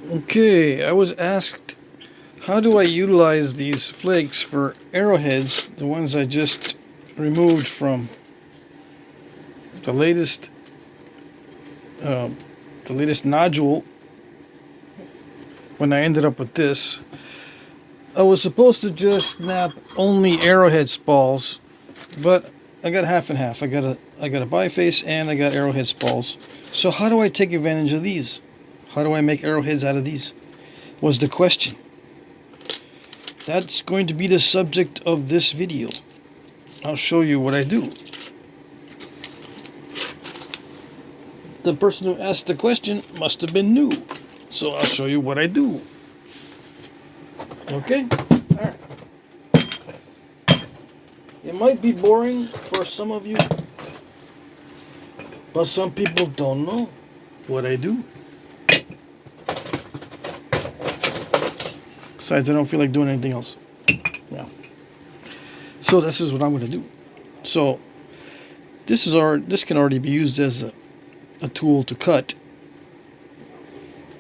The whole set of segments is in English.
Okay, I was asked, how do I utilize these flakes for arrowheads, the ones I just removed from the latest nodule when I ended up with this. I was supposed to just snap only arrowhead spalls, but I got half and half. I got a biface and I got arrowhead spalls. So how do I take advantage of these? How do I make arrowheads out of these? Was the question. That's going to be the subject of this video. I'll show you what I do. The person who asked the question must have been new, so I'll show you what I do. Okay? Alright. It might be boring for some of you, but some people don't know what I do. Besides, I don't feel like doing anything else. Yeah. So this is what I'm going to do. So this can already be used as a tool to cut,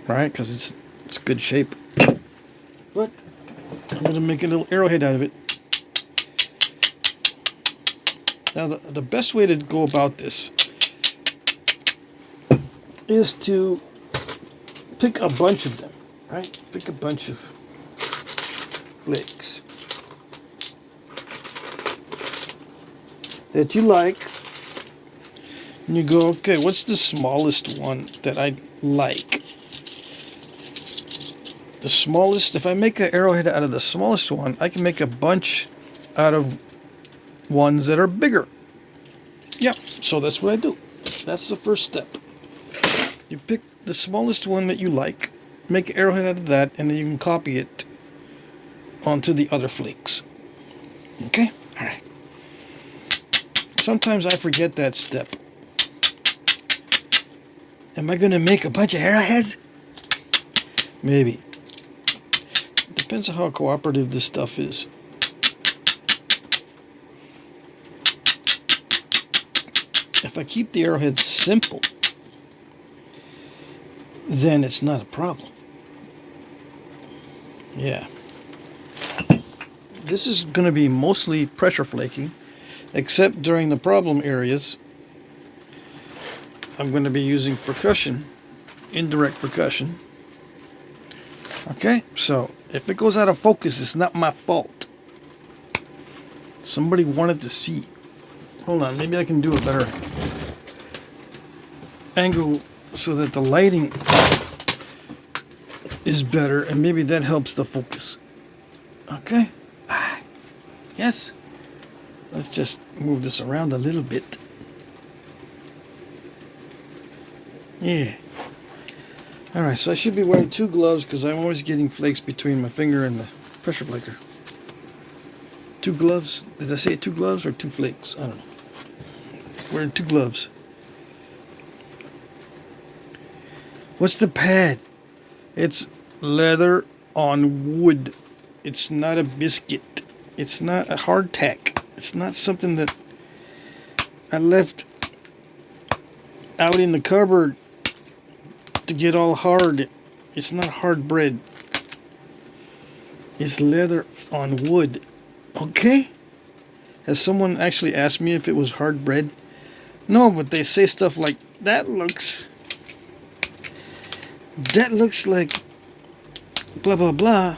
right? Because it's good shape. But I'm going to make a little arrowhead out of it. Now the best way to go about this is to pick a bunch of them, right? Pick a bunch of flakes that you like, and you go, okay, what's the smallest one that I like? The smallest, if I make an arrowhead out of the smallest one, I can make a bunch out of ones that are bigger. Yeah, so that's what I do. That's the first step. You pick the smallest one that you like, make an arrowhead out of that, and then you can copy it onto the other flakes. Okay? Alright. Sometimes I forget that step. Am I going to make a bunch of arrowheads? Maybe. Depends on how cooperative this stuff is. If I keep the arrowheads simple, then it's not a problem. Yeah. This is going to be mostly pressure flaking, except during the problem areas. I'm going to be using percussion, indirect percussion. Okay, so if it goes out of focus, it's not my fault. Somebody wanted to see. Hold on, maybe I can do a better angle so that the lighting is better, and maybe that helps the focus. Okay? Yes? Let's just move this around a little bit. Yeah. Alright, so I should be wearing 2 gloves because I'm always getting flakes between my finger and the pressure flaker. 2 gloves? Did I say 2 gloves or 2 flakes? I don't know. Wearing 2 gloves. What's the pad? It's leather on wood. It's not a biscuit. It's not a hardtack. It's not something that I left out in the cupboard to get all hard. It's not hard bread. It's leather on wood. Okay? Has someone actually asked me if it was hard bread? No, but they say stuff like, that looks like blah blah blah.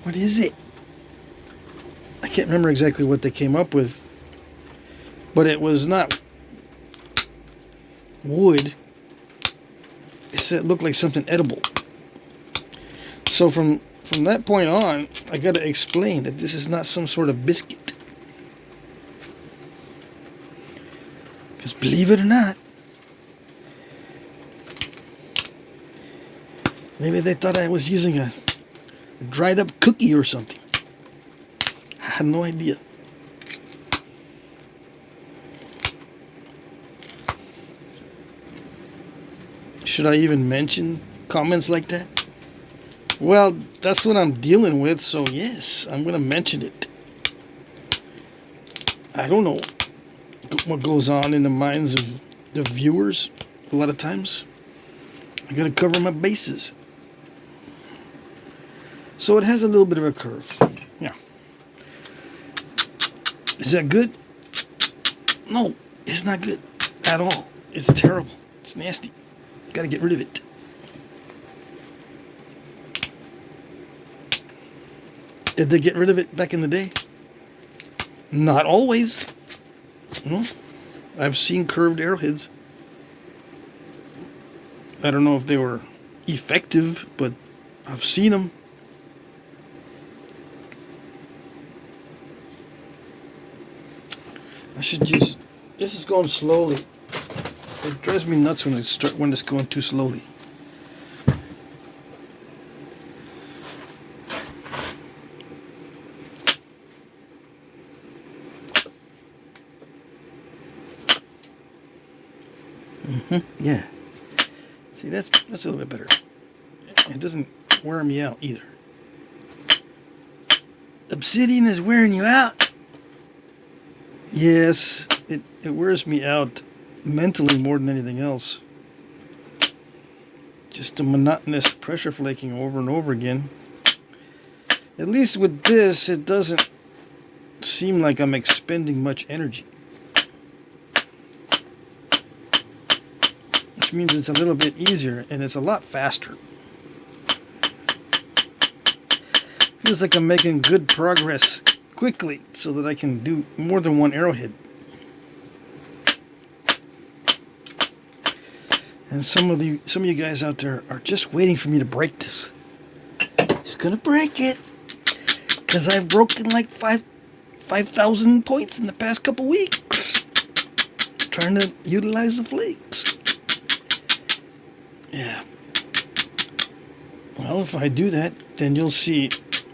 What is it? I can't remember exactly what they came up with, but it was not wood. It said it looked like something edible. So from that point on, I got to explain that this is not some sort of biscuit. Because believe it or not, maybe they thought I was using a dried up cookie or something. I had no idea. Should I even mention comments like that? Well, that's what I'm dealing with, so yes, I'm going to mention it. I don't know what goes on in the minds of the viewers a lot of times. I got to cover my bases. So it has a little bit of a curve. Yeah. Is that good? No, it's not good at all. It's terrible. It's nasty. Got to get rid of it. Did they get rid of it back in the day? Not always. No. I've seen curved arrowheads. I don't know if they were effective, but I've seen them. I should just... This is going slowly. It drives me nuts when it's going too slowly. Yeah. See, that's a little bit better. It doesn't wear me out either. Obsidian is wearing you out. Yes, it wears me out mentally more than anything else. Just the monotonous pressure flaking over and over again. At least with this, it doesn't seem like I'm expending much energy. Which means it's a little bit easier and it's a lot faster. Feels like I'm making good progress quickly so that I can do more than one arrowhead. And some of you guys out there are just waiting for me to break this. It's gonna break it, because I've broken like 5,000 points in the past couple weeks trying to utilize the flakes. Yeah. Well, if I do that, then you'll see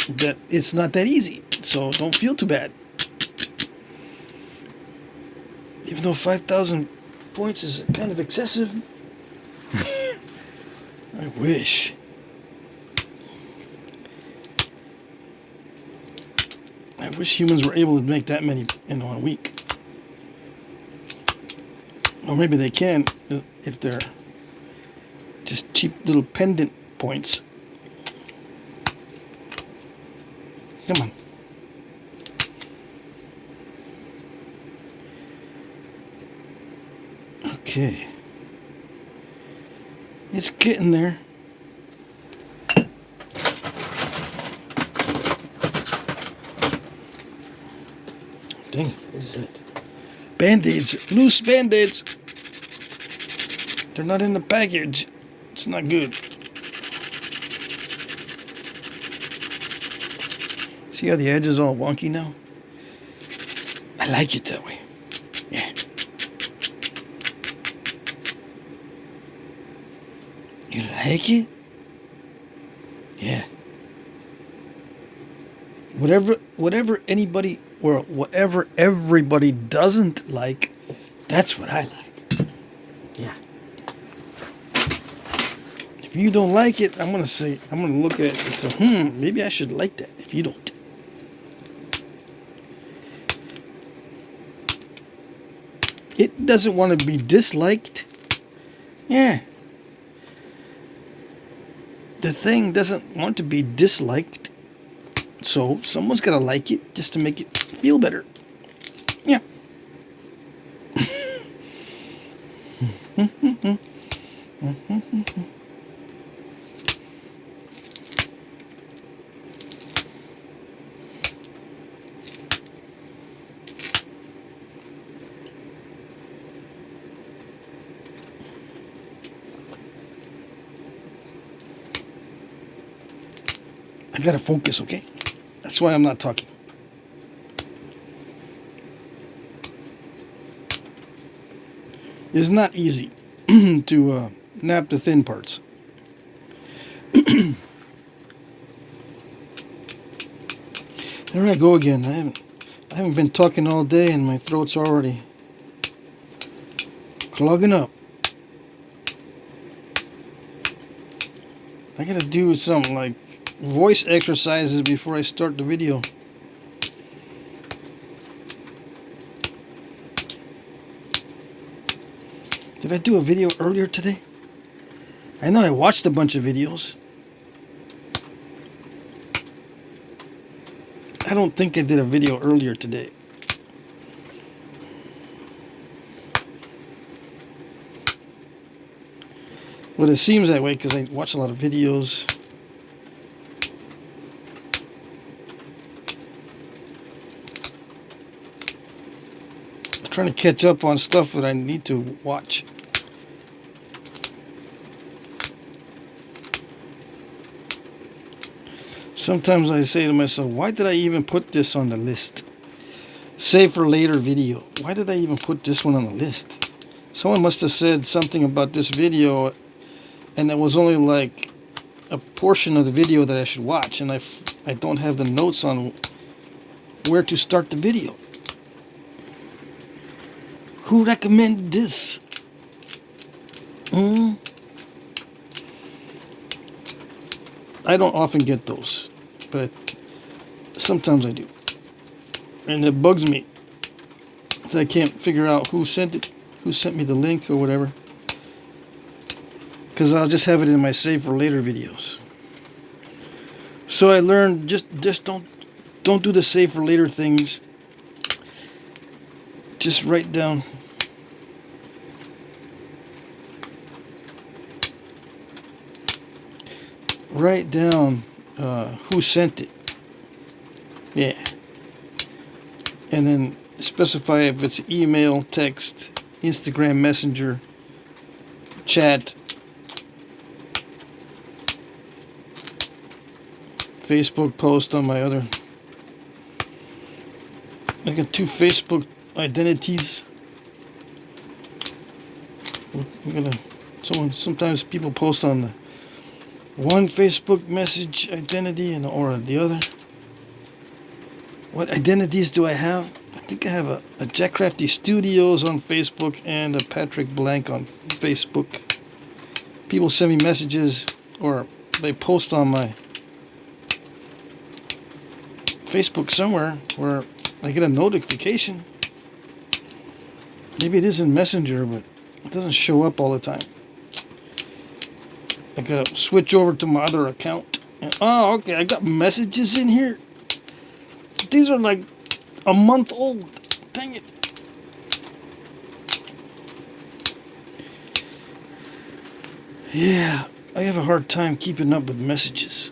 that it's not that easy. So don't feel too bad. Even though 5,000 points is kind of excessive. I wish. I wish humans were able to make that many in 1 week. Or maybe they can if they're just cheap little pendant points. Come on. Okay. It's getting there. Dang, what is that? Band-Aids. Loose Band-Aids. They're not in the package. It's not good. See how the edge is all wonky now? I like it that way. Yeah. You like it? Yeah. Whatever anybody or whatever everybody doesn't like, that's what I like. Yeah. If you don't like it, I'm gonna look at it and say, maybe I should like that if you don't. It doesn't want to be disliked. Yeah. The thing doesn't want to be disliked. So someone's got to like it just to make it feel better. Yeah. I gotta focus, okay? That's why I'm not talking. It's not easy to nap the thin parts. There I go again. I haven't been talking all day and my throat's already clogging up. I gotta do something like voice exercises before I start the video. Did I do a video earlier today? I know I watched a bunch of videos. I don't think I did a video earlier today. But it seems that way because I watch a lot of videos. I'm trying to catch up on stuff that I need to watch. Sometimes I say to myself, why did I even put this on the list? Save for later video. Why did I even put this one on the list? Someone must have said something about this video, and it was only like a portion of the video that I should watch, and I don't have the notes on where to start the video. Who recommended this? I don't often get those, but sometimes I do. And it bugs me that I can't figure out who sent it, who sent me the link or whatever. Because I'll just have it in my save for later videos. So I learned just don't do the save for later things. Just write down. Write down who sent it. Yeah. And then specify if it's email, text, Instagram Messenger, chat, Facebook post on my other. I got 2 Facebook identities. Sometimes people post on the one Facebook message identity or the other. What identities do I have? I think I have a Jack Crafty Studios on Facebook and a Patrick Blank on Facebook. People send me messages or they post on my Facebook somewhere where I get a notification. Maybe it is in Messenger, but it doesn't show up all the time. I gotta switch over to my other account. And, oh, okay, I got messages in here. These are like a month old. Dang it. Yeah, I have a hard time keeping up with messages.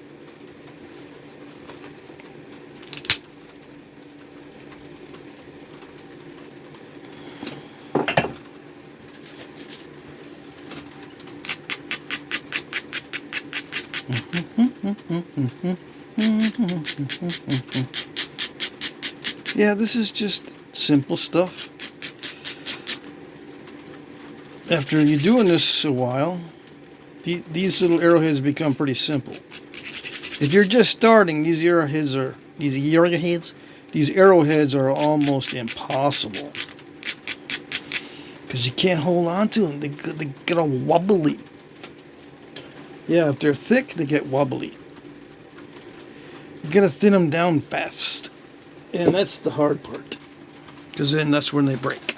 Yeah, this is just simple stuff. After you're doing this a while, these little arrowheads become pretty simple. If you're just starting, these arrowheads are almost impossible because you can't hold on to them. They get all wobbly. Yeah, if they're thick, they get wobbly. You gotta thin them down fast. And that's the hard part. Because then that's when they break.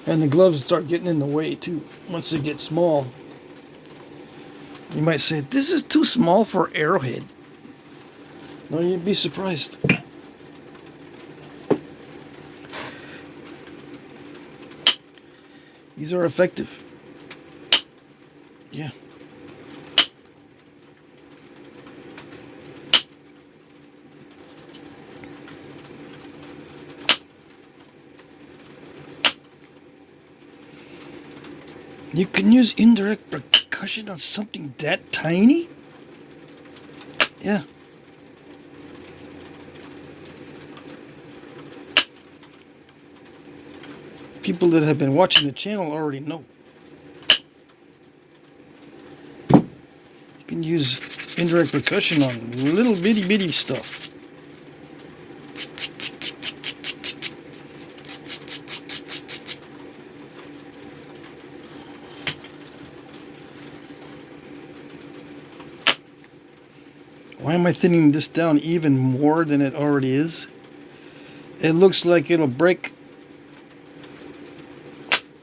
And the gloves start getting in the way too. Once they get small. You might say, this is too small for Arrowhead. No, you'd be surprised. These are effective. Yeah. You can use indirect percussion on something that tiny? Yeah. People that have been watching the channel already know. You can use indirect percussion on little bitty stuff. Why am I thinning this down even more than it already is? It looks like it'll break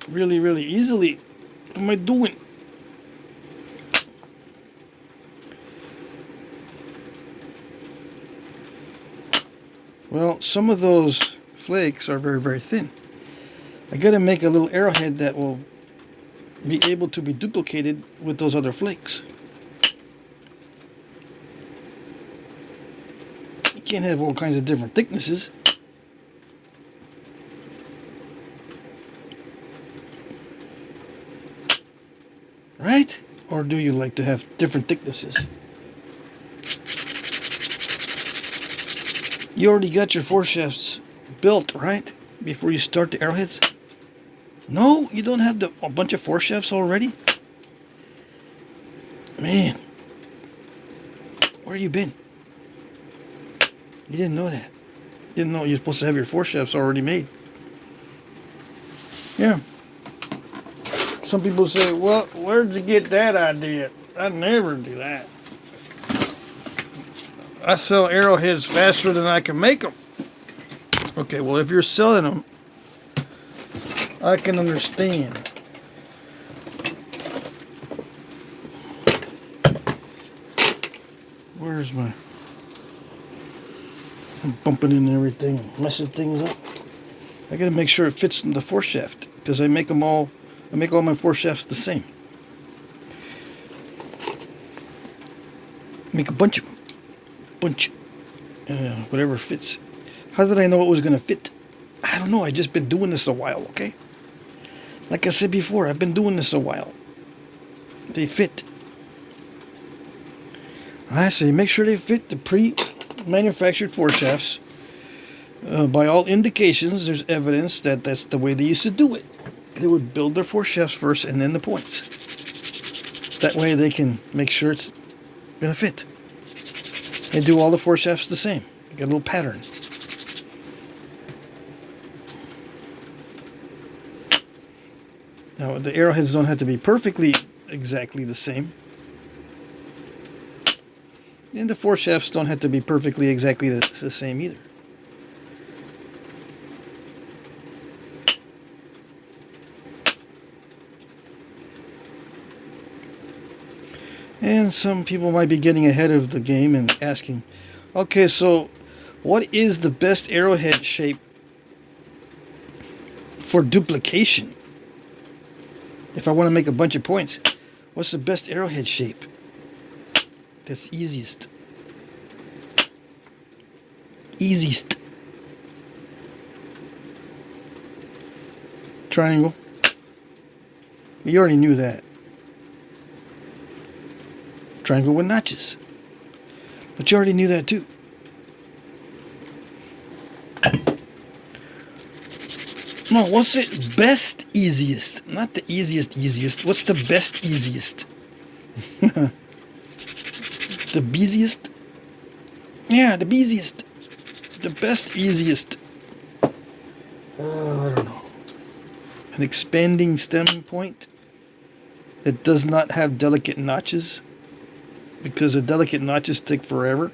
really, really easily. What am I doing? Well, some of those flakes are very, very thin. I gotta make a little arrowhead that will be able to be duplicated with those other flakes. You can't have all kinds of different thicknesses. Right? Or do you like to have different thicknesses? You already got your foreshafts built, right? Before you start the arrowheads? No, you don't have a bunch of foreshafts already? Man, where you been? You didn't know that. You didn't know you're supposed to have your foreshafts already made. Yeah. Some people say, well, where'd you get that idea? I'd never do that. I sell arrowheads faster than I can make them. Okay, well, if you're selling them, I can understand. Where's my... I'm bumping into everything, messing things up. I gotta make sure it fits in the foreshaft, because I make all my foreshafts the same. Make a bunch of them. Whatever fits. How did I know it was gonna fit? I don't know, I've just been doing this a while, okay? Like I said before, I've been doing this a while. They fit. I say make sure they fit the pre-manufactured foreshafts. By all indications, there's evidence that that's the way they used to do it. They would build their foreshafts first and then the points. That way they can make sure it's gonna fit. They do all the foreshafts the same. You got a little pattern. Now the arrowheads don't have to be perfectly exactly the same. And the foreshafts don't have to be perfectly exactly the same either. And some people might be getting ahead of the game and asking, okay, so what is the best arrowhead shape for duplication? If I want to make a bunch of points, what's the best arrowhead shape that's easiest? Easiest. Triangle. You already knew that. Triangle with notches. But you already knew that too. No, what's it? Best easiest. Not the easiest. What's the best easiest? The beesiest? Yeah, the beesiest. The best easiest. I don't know. An expanding stem point that does not have delicate notches, because the delicate notches take forever.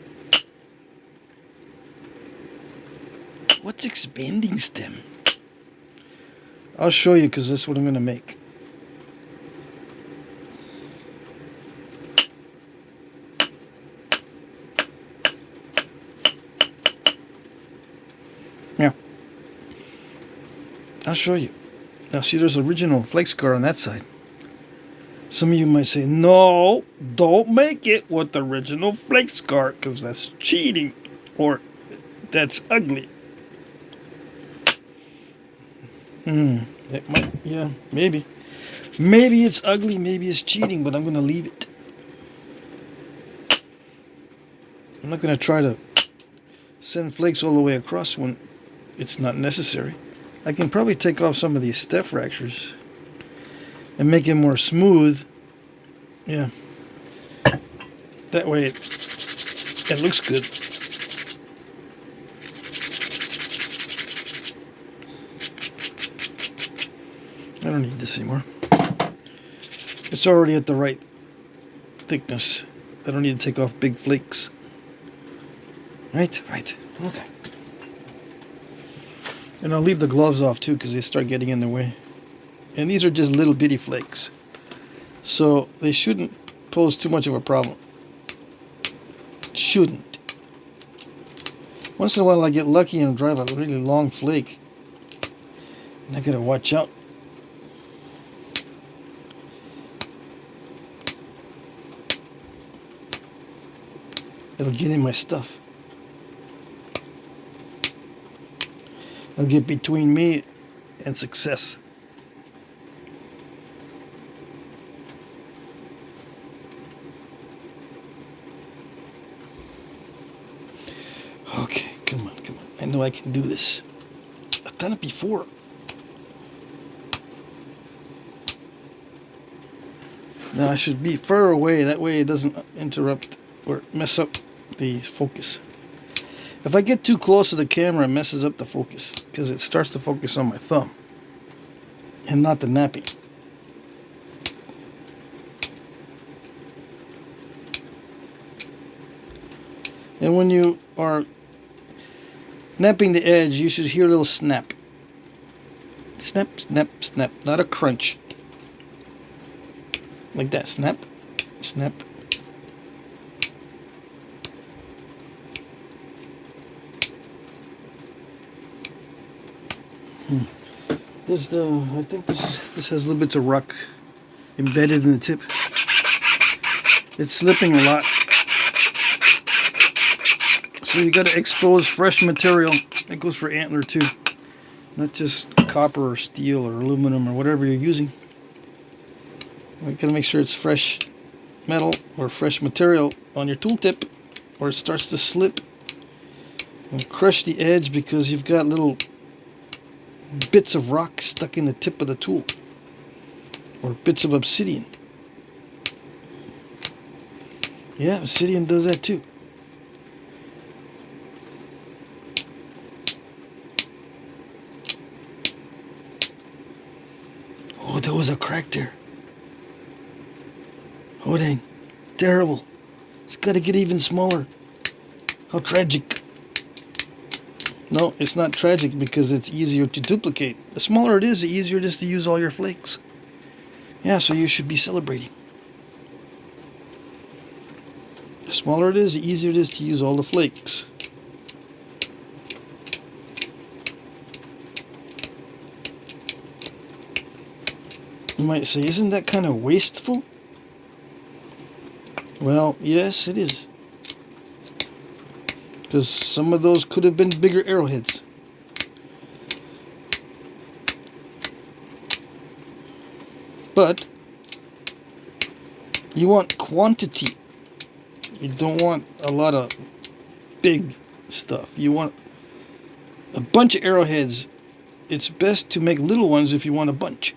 What's expanding stem? I'll show you, because that's what I'm going to make. Yeah. I'll show you. Now see, there's original flake scar on that side. Some of you might say, no, don't make it with the original flake scar, because that's cheating, or that's ugly. It might, yeah, maybe. Maybe it's ugly, maybe it's cheating, but I'm going to leave it. I'm not going to try to send flakes all the way across when it's not necessary. I can probably take off some of these step fractures and make it more smooth. Yeah. That way it looks good. I don't need this anymore. It's already at the right thickness. I don't need to take off big flakes. Right? Right. Okay. And I'll leave the gloves off too, because they start getting in the way. And these are just little bitty flakes, so they shouldn't pose too much of a problem. Shouldn't. Once in a while I get lucky and drive a really long flake. And I gotta watch out. It'll get in my stuff. It'll get between me and success. Okay, come on, come on. I know I can do this. I've done it before. Now I should be far away, that way it doesn't interrupt or mess up the focus. If I get too close to the camera, it messes up the focus because it starts to focus on my thumb and not the napping. And when you are napping the edge, you should hear a little snap. Snap, snap, snap, not a crunch. Like that, snap, snap. I think this has little bits of rock embedded in the tip. It's slipping a lot. So you got to expose fresh material. That goes for antler too, not just copper or steel or aluminum or whatever you're using. You got to make sure it's fresh metal or fresh material on your tool tip, or it starts to slip and crush the edge because you've got little bits of rock stuck in the tip of the tool, or bits of obsidian. Yeah, obsidian does that too. Oh, there was a crack there. Oh dang, terrible. It's got to get even smaller. How tragic. No, it's not tragic because it's easier to duplicate. The smaller it is, the easier it is to use all your flakes. Yeah, so you should be celebrating. The smaller it is, the easier it is to use all the flakes. You might say, isn't that kind of wasteful? Well, yes, it is. Because some of those could have been bigger arrowheads. But you want quantity. You don't want a lot of big stuff. You want a bunch of arrowheads. It's best to make little ones if you want a bunch.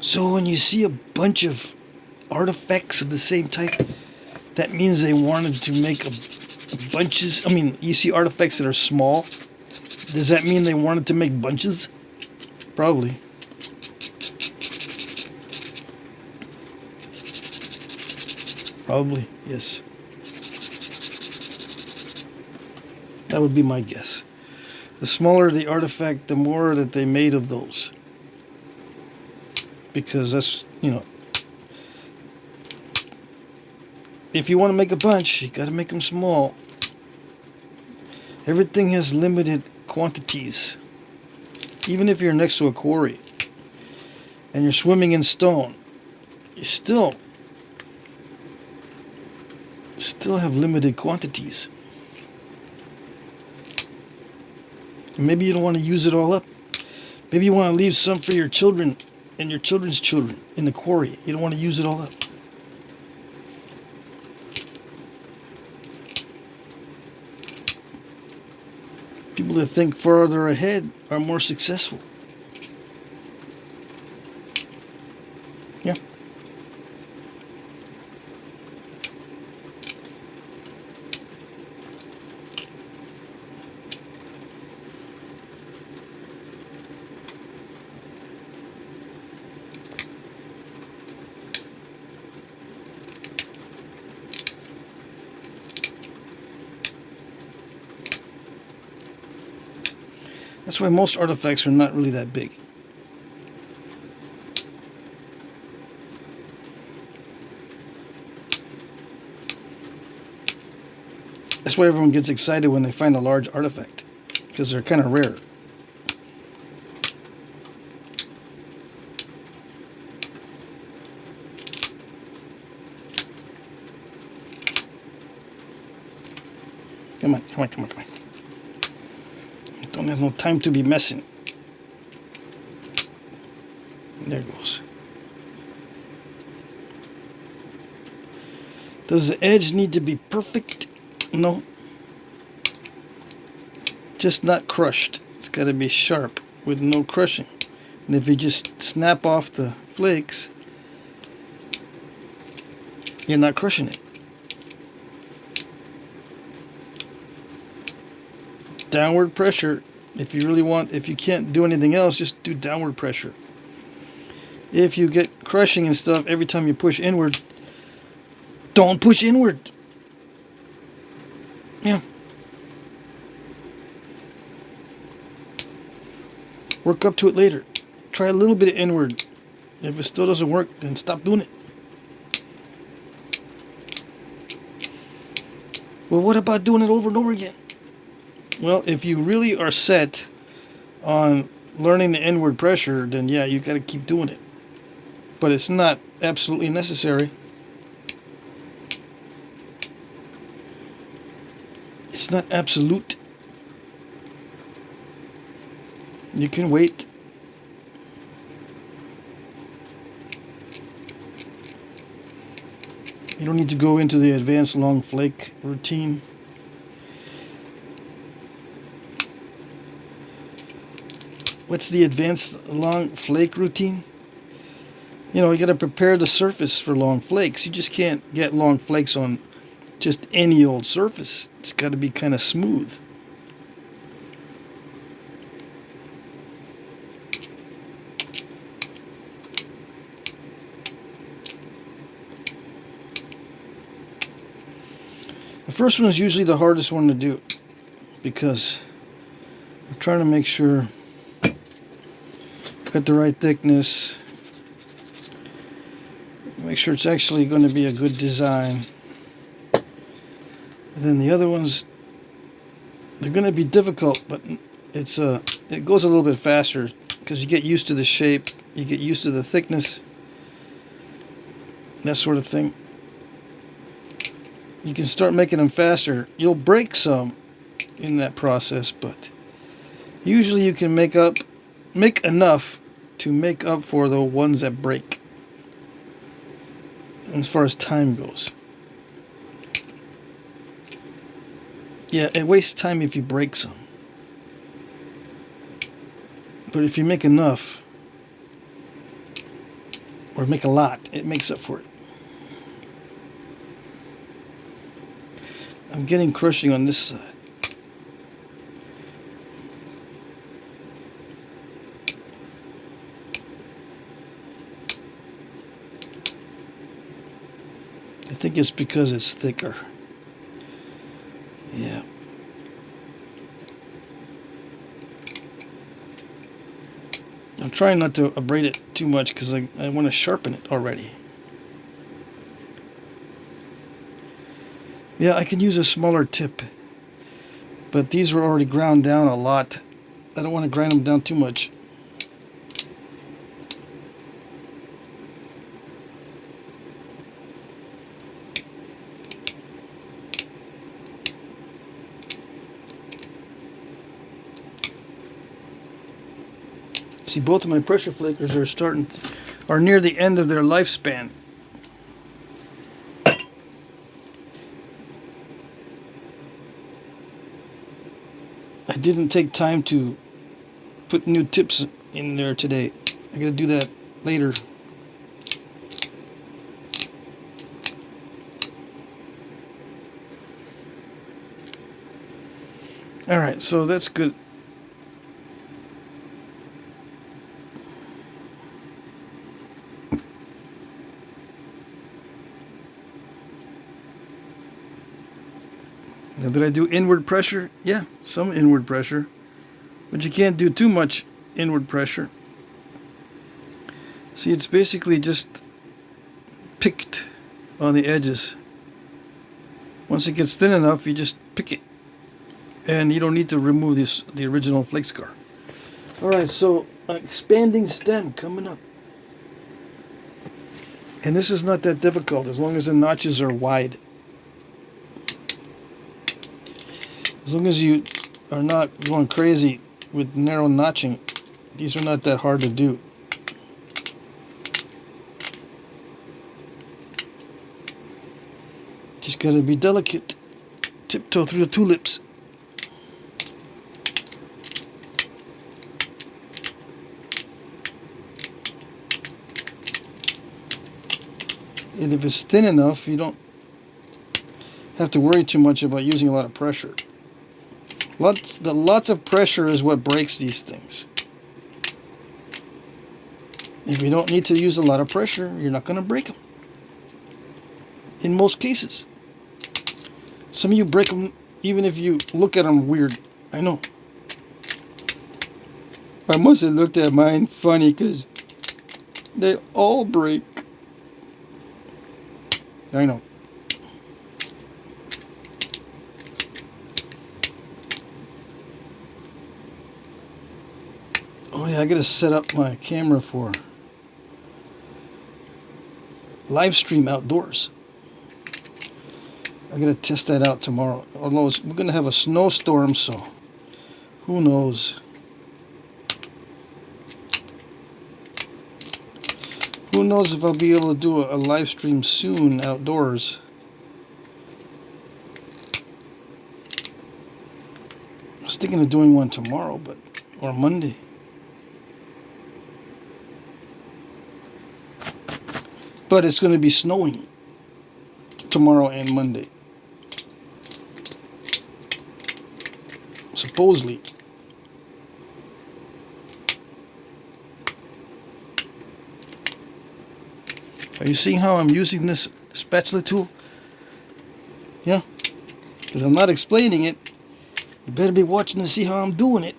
So when you see a bunch of artifacts of the same type, that means they wanted to make a bunches. I mean, you see artifacts that are small. Does that mean they wanted to make bunches? Probably. Probably, yes. That would be my guess. The smaller the artifact, the more that they made of those. Because that's, you know, if you want to make a bunch, you got to make them small. Everything has limited quantities. Even if you're next to a quarry and you're swimming in stone, you still have limited quantities. Maybe you don't want to use it all up. Maybe you want to leave some for your children and your children's children in the quarry. You don't want to use it all up. People that think farther ahead are more successful. Yeah. That's why most artifacts are not really that big. That's why everyone gets excited when they find a large artifact, because they're kind of rare. Come on, come on, come on, come on. I don't have no time to be messing. There it goes. Does the edge need to be perfect? No. Just not crushed. It's got to be sharp with no crushing. And if you just snap off the flakes, you're not crushing it. Downward pressure. If you really want, if you can't do anything else, just do downward pressure. If you get crushing and stuff every time you push inward, don't push inward. Yeah. Work up to it later. Try a little bit of inward. If it still doesn't work, then stop doing it. Well, what about doing it over and over again? Well, if you really are set on learning the inward pressure, then yeah, you got to keep doing it. But it's not absolutely necessary. It's not absolute. You can wait. You don't need to go into the advanced long flake routine. What's the advanced long flake routine? You know, you got to prepare the surface for long flakes. You just can't get long flakes on just any old surface. It's got to be kind of smooth. The first one is usually the hardest one to do because I'm trying to make sure I've got the right thickness. Make sure it's actually going to be a good design. And then the other ones, they're going to be difficult, but it goes a little bit faster because you get used to the shape, you get used to the thickness, that sort of thing. You can start making them faster. You'll break some in that process, but usually you can make enough to make up for the ones that break as far as time goes. Yeah, it wastes time if you break some. But if you make enough, or make a lot, it makes up for it. I'm getting crushing on this side. I think it's because it's thicker. Yeah. I'm trying not to abrade it too much because I want to sharpen it already. Yeah, I can use a smaller tip, but these were already ground down a lot. I don't want to grind them down too much. See, both of my pressure flakers are near the end of their lifespan. I didn't take time to put new tips in there today. I gotta do that later. Alright, so that's good. Now, did I do inward pressure? Yeah, some inward pressure. But you can't do too much inward pressure. See, it's basically just picked on the edges. Once it gets thin enough, you just pick it. And you don't need to remove the original flake scar. Alright, so expanding stem coming up. And this is not that difficult as long as the notches are wide. As long as you are not going crazy with narrow notching, these are not that hard to do. Just gotta be delicate. Tiptoe through the tulips. And if it's thin enough, you don't have to worry too much about using a lot of pressure. Lots of pressure is what breaks these things. If you don't need to use a lot of pressure, you're not going to break them. In most cases. Some of you break them even if you look at them weird. I know. I must have looked at mine funny because they all break. I know. Oh yeah, I gotta set up my camera for live stream outdoors. I gotta test that out tomorrow. Although we're gonna have a snowstorm, so who knows? Who knows if I'll be able to do a live stream soon outdoors. I was thinking of doing one tomorrow, or Monday. But it's going to be snowing tomorrow and Monday. Supposedly. Are you seeing how I'm using this spatula tool? Yeah? Because I'm not explaining it. You better be watching to see how I'm doing it.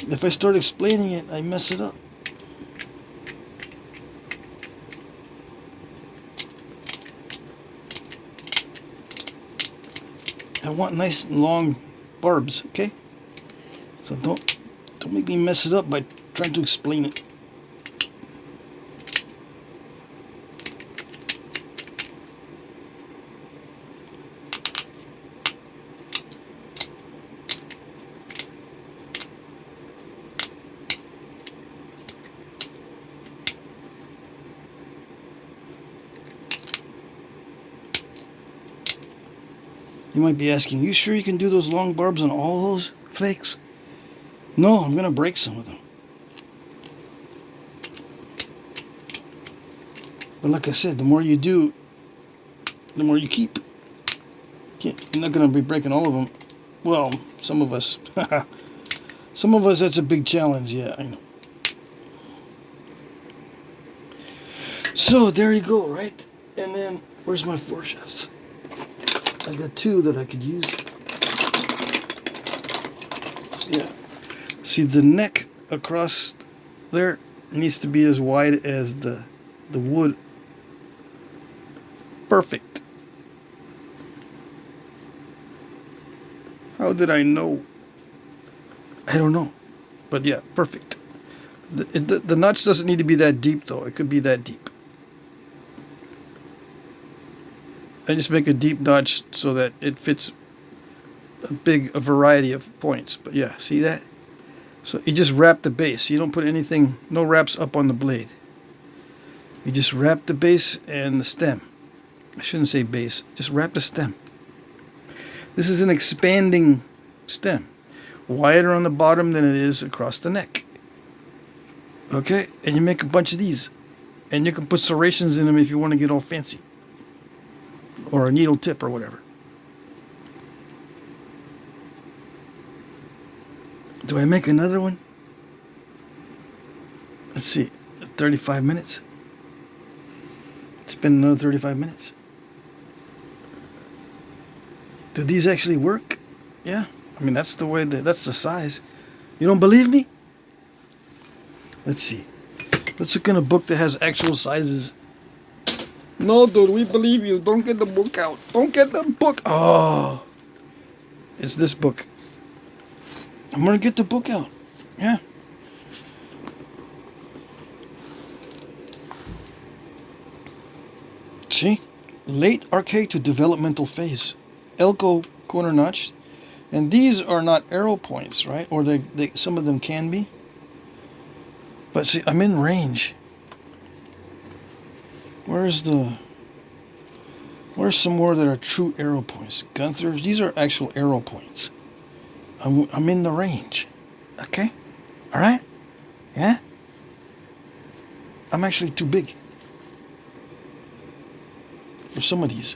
If I start explaining it, I mess it up. I want nice long barbs, okay? So don't make me mess it up by trying to explain it. You might be asking, you sure you can do those long barbs on all those flakes? No, I'm going to break some of them. But like I said, the more you do, the more you keep. You're not going to be breaking all of them. Well, some of us. Some of us, that's a big challenge. Yeah, I know. So, there you go, right? And then, where's my foreshafts? I got two that I could use. Yeah. See, the neck across there needs to be as wide as the wood. Perfect. How did I know? I don't know. But yeah, perfect. The notch doesn't need to be that deep, though. It could be that deep. I just make a deep notch so that it fits a variety of points. But yeah, see that? So you just wrap the base. You don't put anything, no wraps up on the blade. You just wrap the base and the stem. I shouldn't say base, just wrap the stem. This is an expanding stem. Wider on the bottom than it is across the neck. Okay? And you make a bunch of these. And you can put serrations in them if you want to get all fancy. Or a needle tip or whatever. Do I make another one? Let's see. 35 minutes. Spend another 35 minutes. Do these actually work? Yeah. I mean, that's the way, that's the size. You don't believe me? Let's see. Let's look in a book that has actual sizes. No, dude, we believe you. Don't get the book out. Don't get the book. Oh, it's this book. I'm gonna get the book out. Yeah. See? Late archaic to developmental phase. Elko corner notch. And these are not arrow points, right? Or they some of them can be. But see, I'm in range. Where's some more that are true arrow points? Gunther's, these are actual arrow points. I'm in the range. Okay? Alright? Yeah? I'm actually too big for some of these.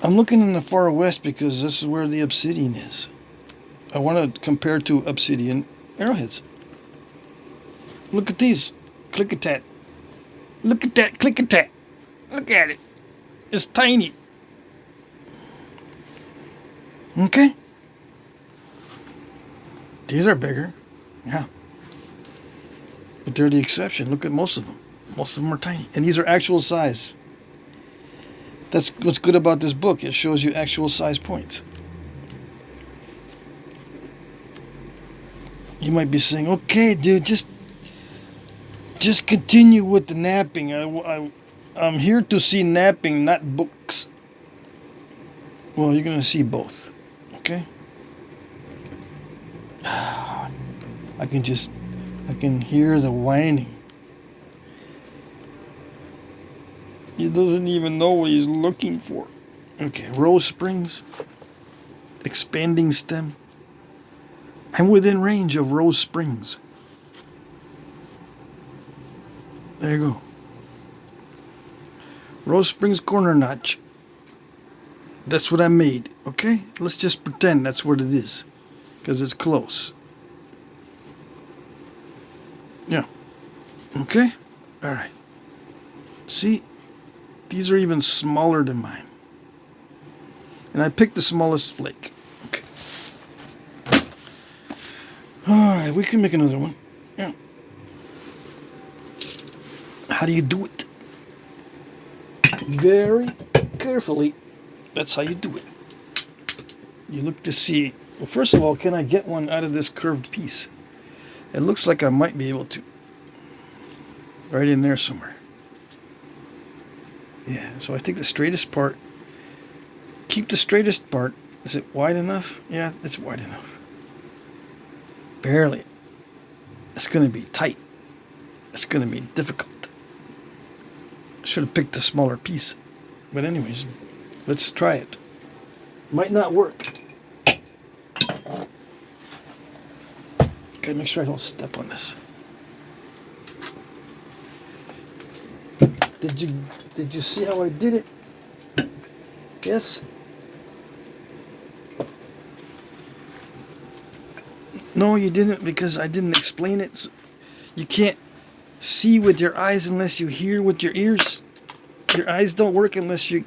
I'm looking in the far west because this is where the obsidian is. I want to compare to obsidian arrowheads. Look at these. Click-a-tat. Look at that. Click-a-tat. Look at it. It's tiny. Okay? These are bigger. Yeah. But they're the exception. Look at most of them. Most of them are tiny. And these are actual size. That's what's good about this book. It shows you actual size points. You might be saying, okay, dude, just continue with the napping. I'm here to see napping, not books. Well, you're going to see both. Okay? I can hear the whining. He doesn't even know what he's looking for. Okay, rose springs. Expanding stem. I'm within range of rose springs. There you go. Rose springs corner notch. That's what I made, okay? Let's just pretend that's what it is. Because it's close. Yeah. Okay? Alright. See? These are even smaller than mine. And I picked the smallest flake. Okay. Alright, we can make another one. Yeah. How do you do it? Very carefully. That's how you do it. You look to see, well, first of all, can I get one out of this curved piece? It looks like I might be able to. Right in there somewhere. Yeah, so I take the straightest part. Keep the straightest part. Is it wide enough? Yeah, it's wide enough. Barely. It's going to be tight. It's going to be difficult. Should have picked a smaller piece. But anyways, let's try it. Might not work. Gotta make sure I don't step on this. Did you see how I did it? Yes? No, you didn't, because I didn't explain it. So you can't see with your eyes unless you hear with your ears. Your eyes don't work unless you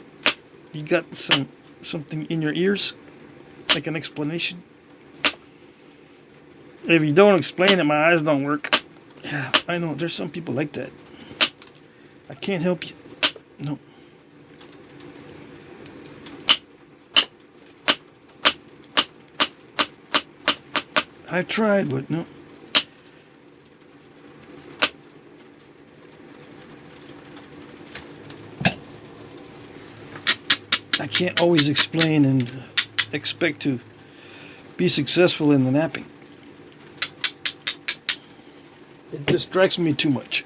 got something in your ears, like an explanation. If you don't explain it, my eyes don't work. Yeah, I know. There's some people like that. I can't help you. No. I've tried, but no. I can't always explain and expect to be successful in the napping. It distracts me too much.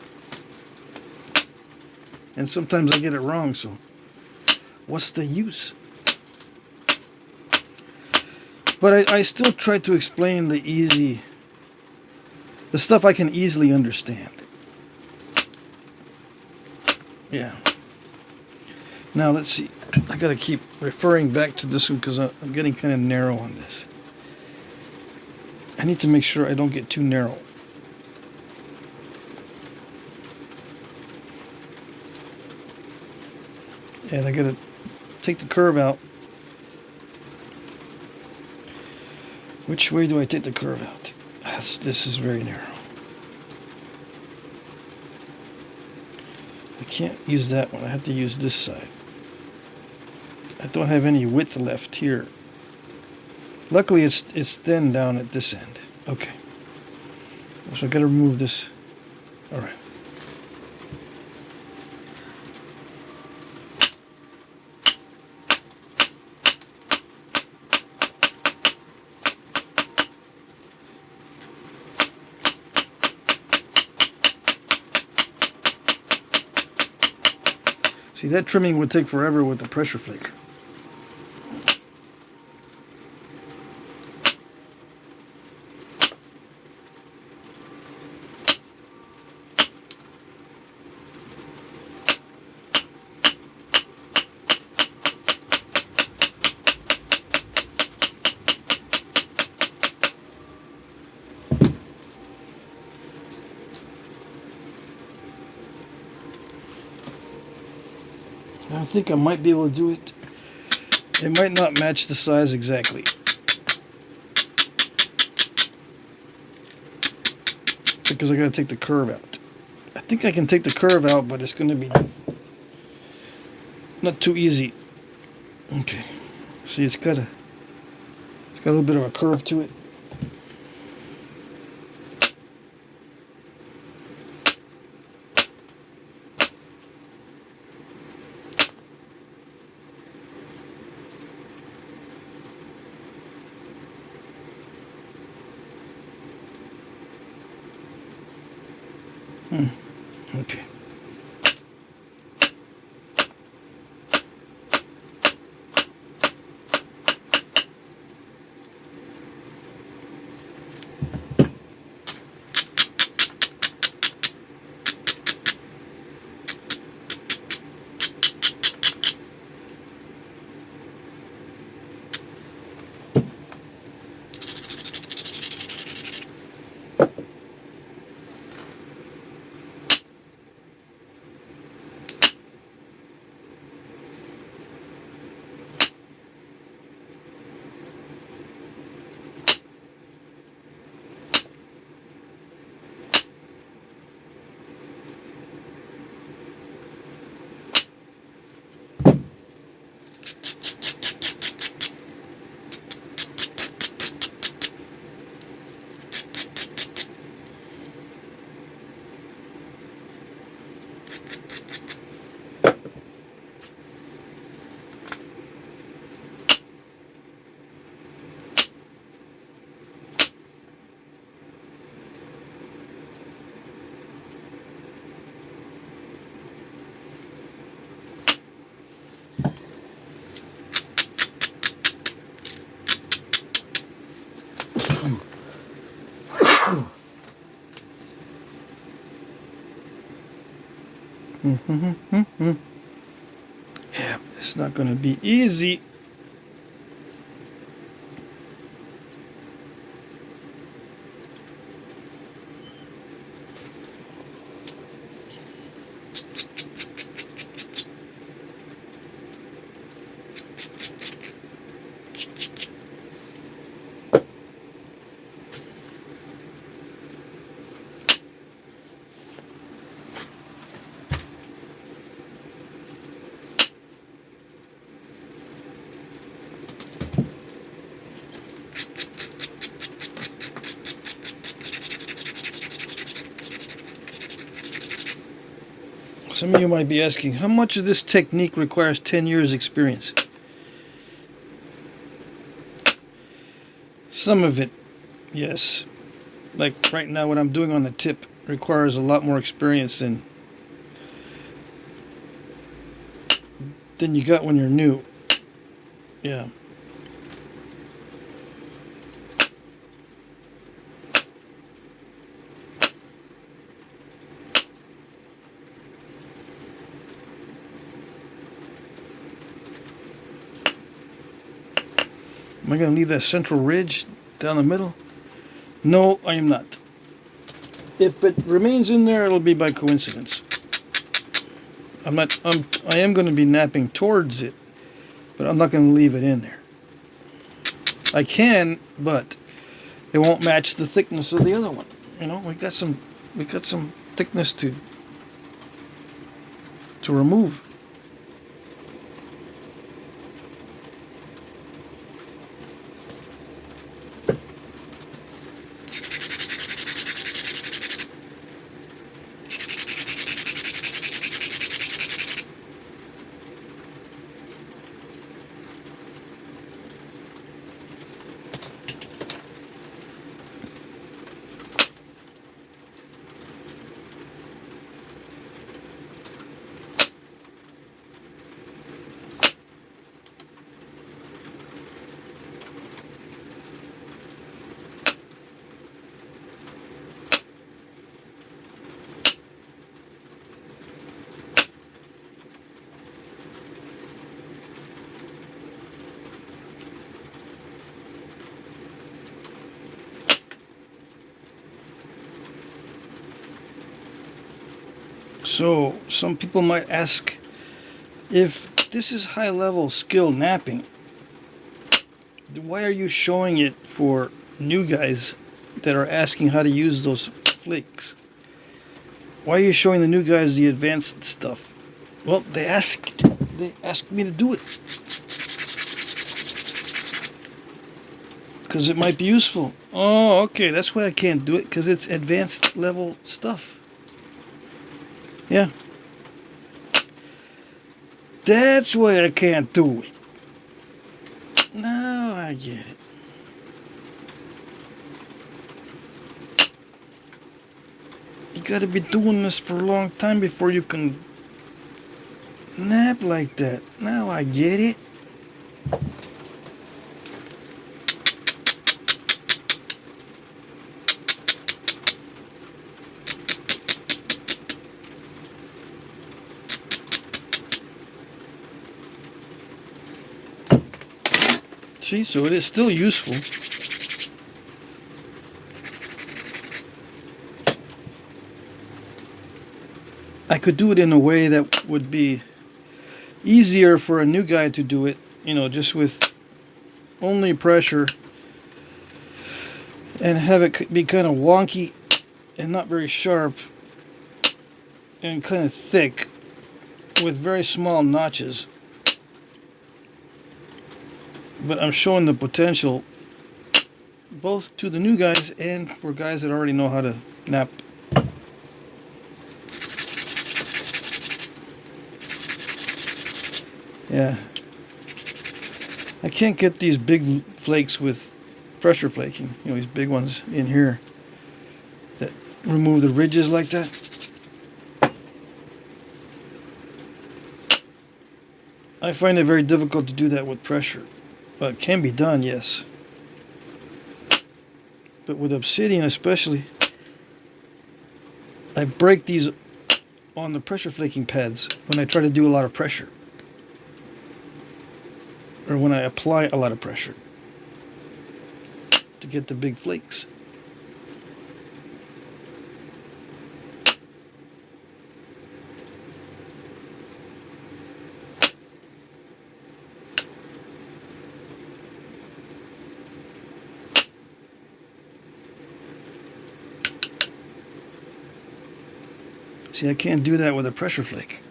And sometimes I get it wrong, so what's the use? But I still try to explain the stuff I can easily understand. Yeah. Now let's see. I gotta keep referring back to this one because I'm getting kind of narrow on this. I need to make sure I don't get too narrow. And I gotta take the curve out. Which way do I take the curve out? This is very narrow. I can't use that one. I have to use this side. I don't have any width left here. Luckily, it's thin down at this end. Okay. So I got to remove this. All right. See, that trimming would take forever with the pressure flaker. I think I might be able to do it. It might not match the size exactly. Because I gotta take the curve out. I think I can take the curve out, but it's gonna be not too easy. Okay. See, it's got a little bit of a curve to it. Okay. Yeah, it's not going to be easy. Some of you might be asking, how much of this technique requires 10 years experience? Some of it, yes. Like right now what I'm doing on the tip requires a lot more experience than you got when you're new. Yeah. Am I going to leave that central ridge down the middle? No, I am not. If it remains in there, it'll be by coincidence. I am going to be napping towards it, but I'm not going to leave it in there. I can, but it won't match the thickness of the other one. You know, we got some thickness to to remove. So, some people might ask, if this is high-level skill knapping, why are you showing it for new guys that are asking how to use those flakes? Why are you showing the new guys the advanced stuff? Well, they asked me to do it. Because it might be useful. Oh, okay, that's why I can't do it, because it's advanced level stuff. Yeah. That's why I can't do it. Now I get it. You gotta be doing this for a long time before you can nap like that. Now I get it. See, so it is still useful. I could do it in a way that would be easier for a new guy to do it, you know, just with only pressure, and have it be kind of wonky and not very sharp and kind of thick with very small notches. But I'm showing the potential both to the new guys and for guys that already know how to knap. Yeah. I can't get these big flakes with pressure flaking. You know, these big ones in here that remove the ridges like that. I find it very difficult to do that with pressure. But it can be done, yes. But with Obsidian especially, I break these on the pressure flaking pads when I try to do a lot of pressure. Or when I apply a lot of pressure to get the big flakes. See, I can't do that with a pressure flake.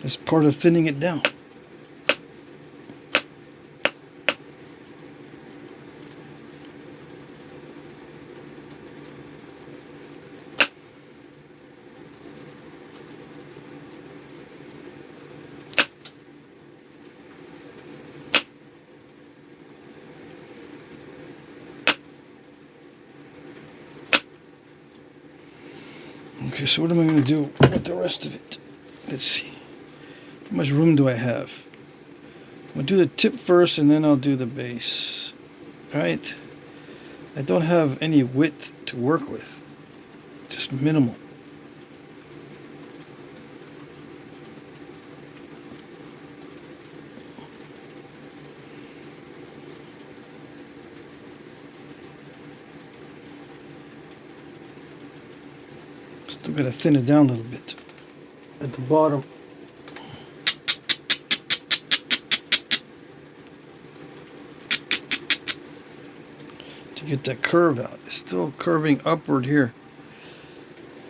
It's part of thinning it down. Okay, so what am I going to do with the rest of it? Let's see. How much room do I have? I'll do the tip first and then I'll do the base. Alright. I don't have any width to work with. Just minimal. Still gotta thin it down a little bit at the bottom. To get that curve out. It's still curving upward here.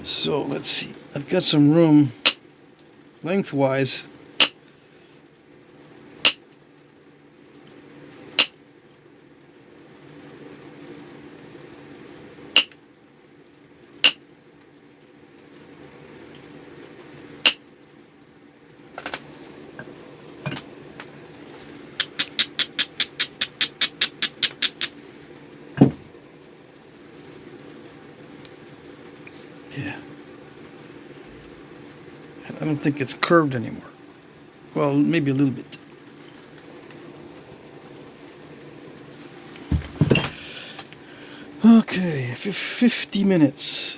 So let's see. I've got some room lengthwise. Yeah. And I don't think it's curved anymore. Well, maybe a little bit. Okay, 50 minutes.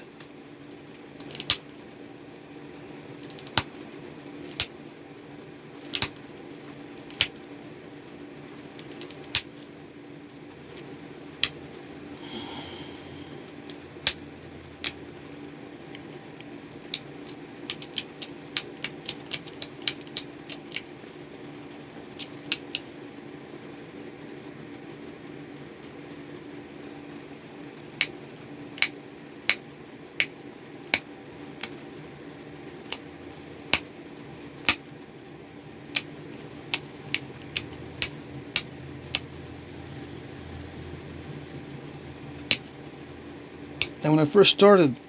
And when I first started,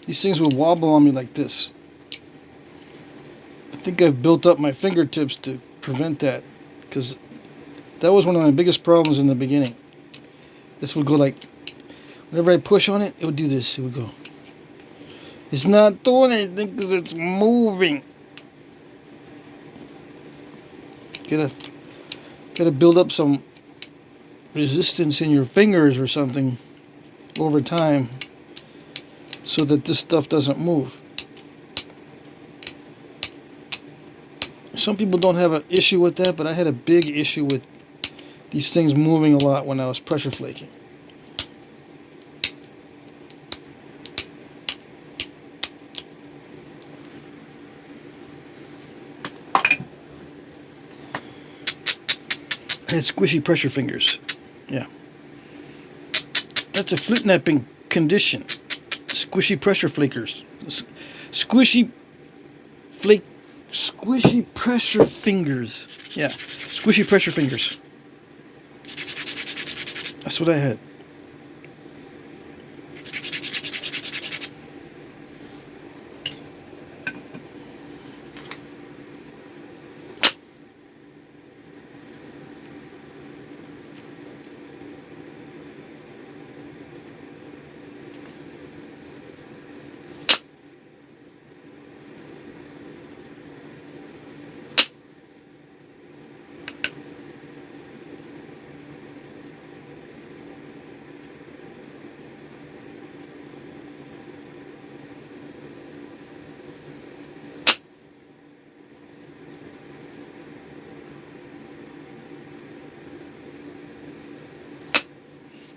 these things would wobble on me like this. I think I've built up my fingertips to prevent that, because that was one of my biggest problems in the beginning. This would go like, whenever I push on it, it would do this. It would go. It's not doing anything because it's moving. Gotta build up some resistance in your fingers or something over time, so that this stuff doesn't move. Some people don't have an issue with that, but I had a big issue with these things moving a lot when I was pressure flaking. I had squishy pressure fingers. Yeah. That's a Flintknapping condition. Squishy pressure flakers. Squishy pressure fingers. Yeah, squishy pressure fingers. That's what I had.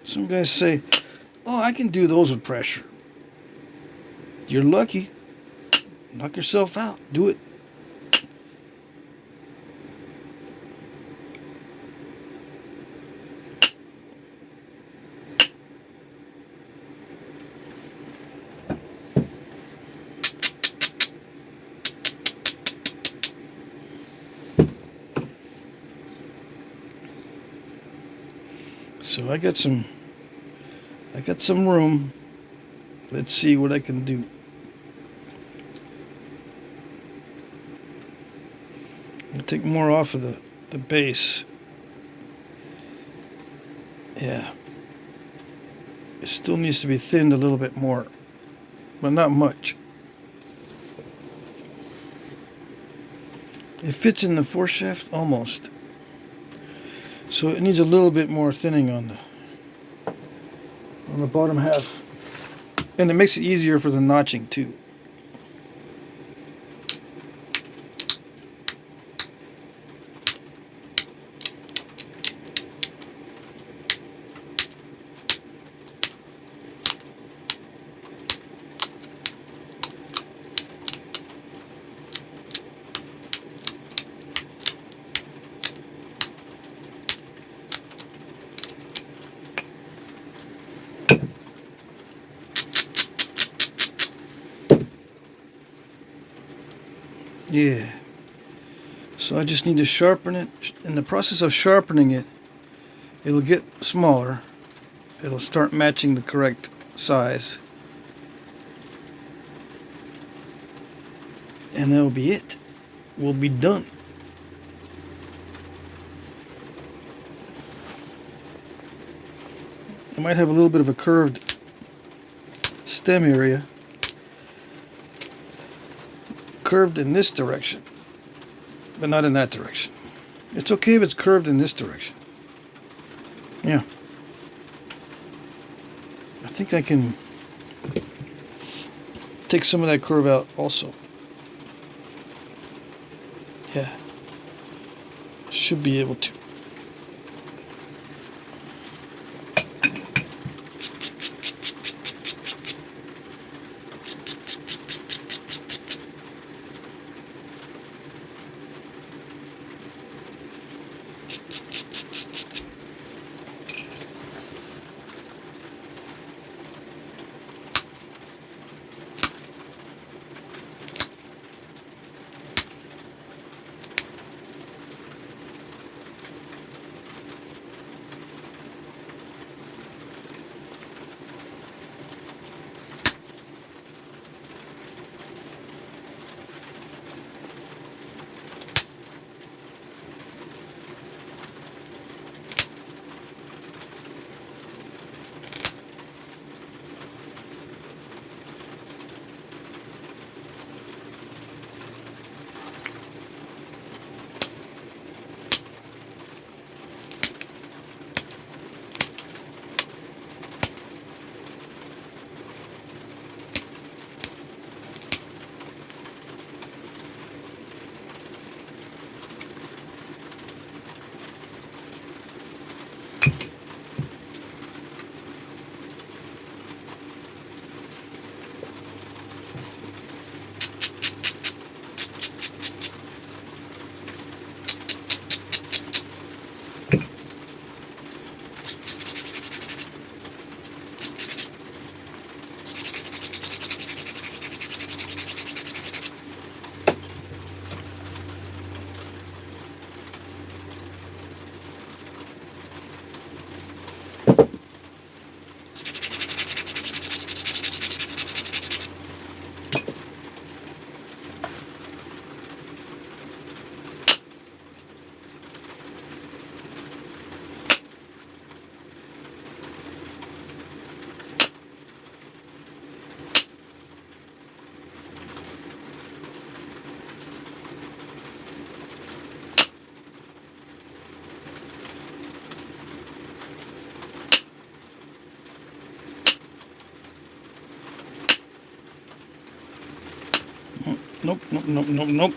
Some guys say, oh, I can do those with pressure. You're lucky. Knock yourself out. Do it. So I got some room. Let's see what I can do. I'm gonna take more off of the base. Yeah. It still needs to be thinned a little bit more, but not much. It fits in the foreshaft almost. So it needs a little bit more thinning on the bottom half. And it makes it easier for the notching too. Yeah. So I just need to sharpen it. In the process of sharpening it, it'll get smaller. It'll start matching the correct size. And that'll be it. We'll be done. I might have a little bit of a curved stem area. Curved in this direction, but not in that direction. It's okay if it's curved in this direction. Yeah. I think I can take some of that curve out also. Yeah. Should be able to. Nope, nope, nope, nope, nope.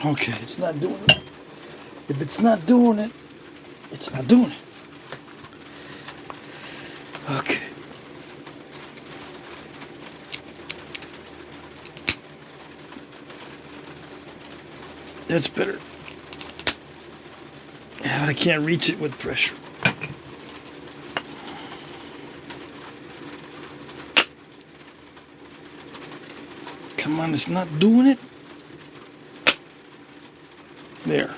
Okay, it's not doing it. If it's not doing it, it's not doing it. Okay. That's better. Yeah, but I can't reach it with pressure. Come on, it's not doing it. There.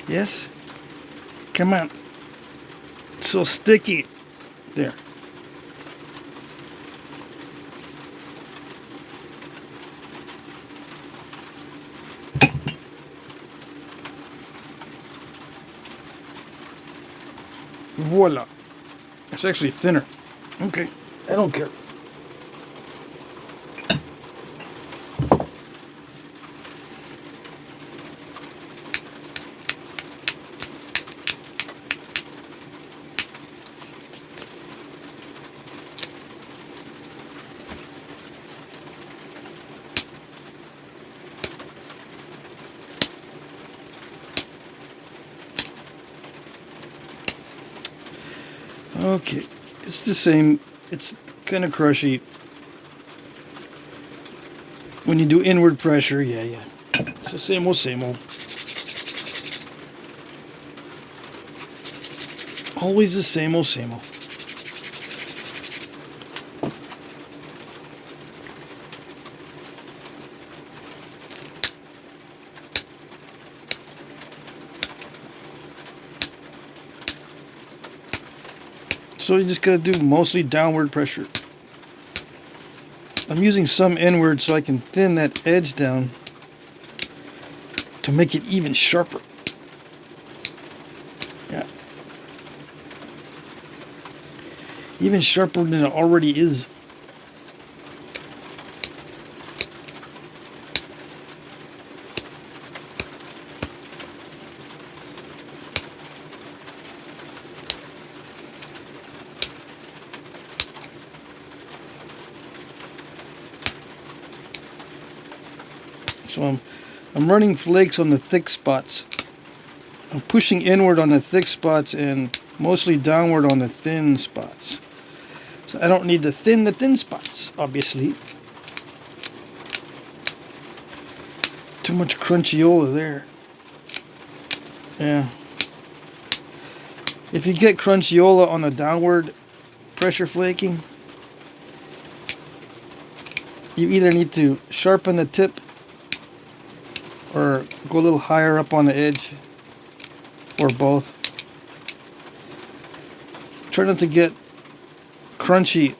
Yes? Come on. It's so sticky. There. Voila. It's actually thinner. Okay. I don't care. Okay, it's the same. It's kind of crushy. When you do inward pressure, yeah. It's the same old, same old. Always the same old, same old. So you just gotta do mostly downward pressure. I'm using some inward so I can thin that edge down to make it even sharper. Yeah. Even sharper than it already is. So I'm running flakes on the thick spots. I'm pushing inward on the thick spots and mostly downward on the thin spots. So I don't need to thin the thin spots, obviously. Too much crunchyiola there. Yeah. If you get crunchyiola on the downward pressure flaking, you either need to sharpen the tip or go a little higher up on the edge, or both. Try not to get crunchy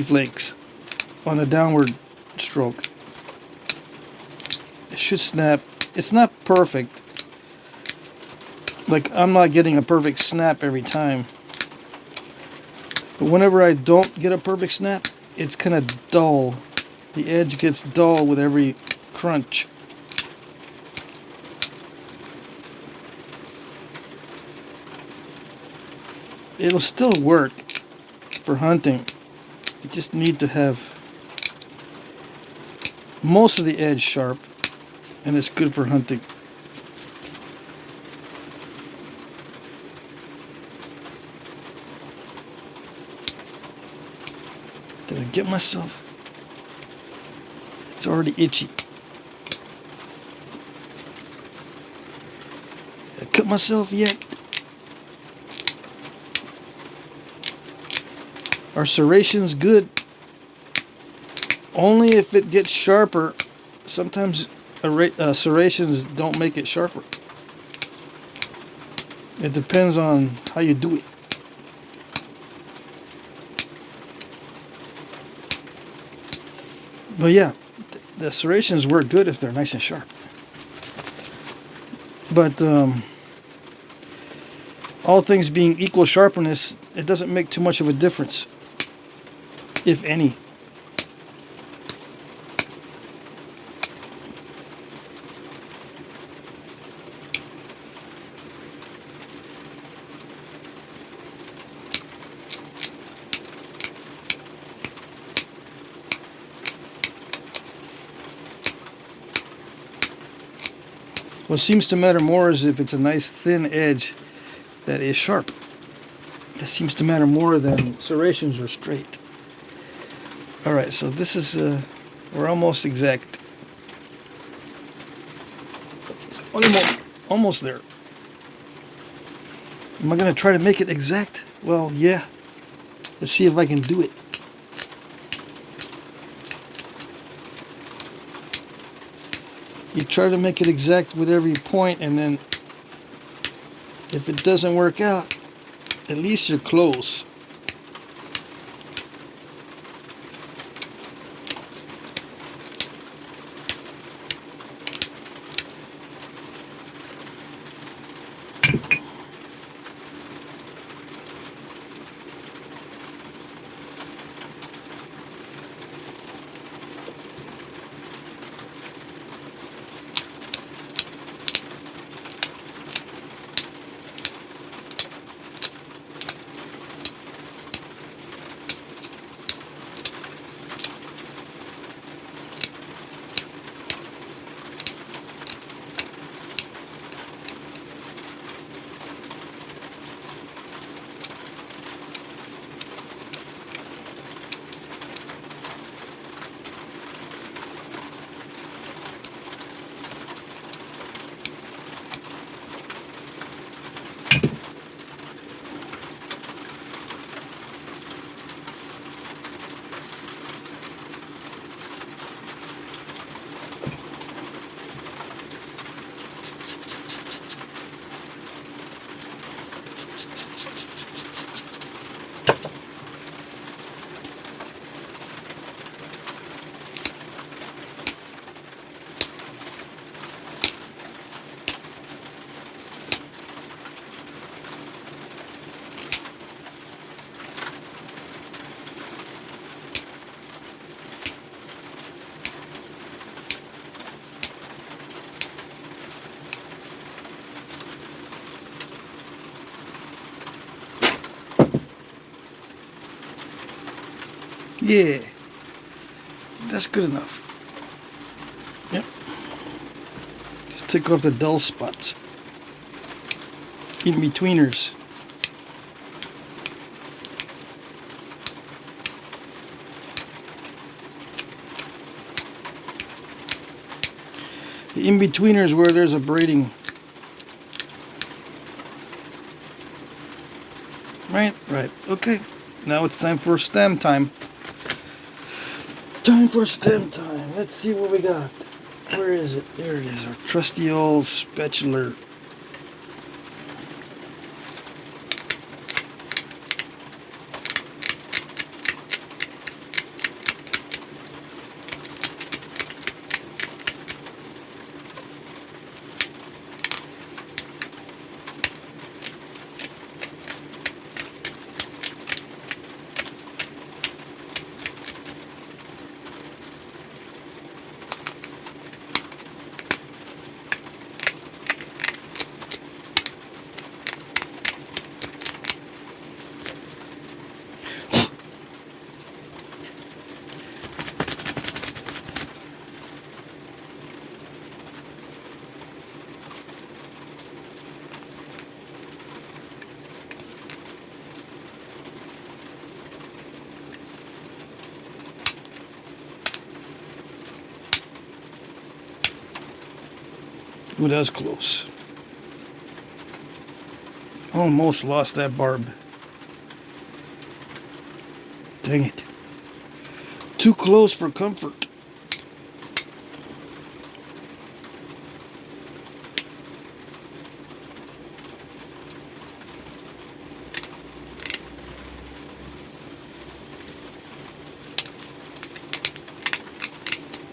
flakes on the downward stroke. It should snap. It's not perfect. Like, I'm not getting a perfect snap every time. But whenever I don't get a perfect snap, it's kind of dull. The edge gets dull with every crunch. It'll still work for hunting. You just need to have most of the edge sharp, and it's good for hunting. Did I get myself? It's already itchy. Did I cut myself yet? Are serrations good? Only if it gets sharper. Sometimes serrations don't make it sharper. It depends on how you do it. But yeah, the serrations work good if they're nice and sharp. But all things being equal sharpness, it doesn't make too much of a difference, if any. What seems to matter more is if it's a nice thin edge that is sharp. It seems to matter more than serrations are straight. Alright, so this is, we're almost exact. Almost there. Am I going to try to make it exact? Well, yeah. Let's see if I can do it. You try to make it exact with every point, and then if it doesn't work out, at least you're close. Yeah, that's good enough. Yep. Just take off the dull spots. In-betweeners. The in-betweeners where there's a braiding. Right. Okay. Now it's time for stem time. Time for stem time. Let's see what we got. Where is it? There it is. Our trusty old spatula. Ooh, that was close. Almost lost that barb. Dang it. Too close for comfort.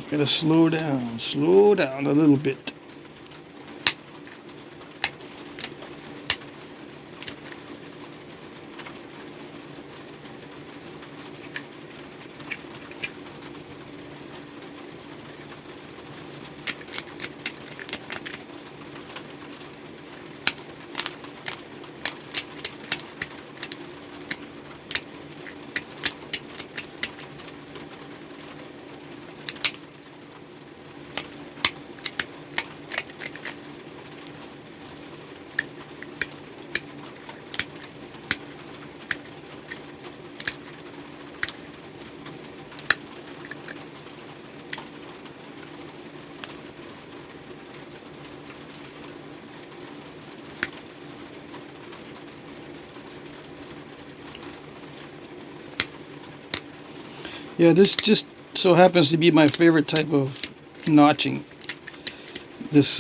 Gotta slow down a little bit. Yeah, this just so happens to be my favorite type of notching. This,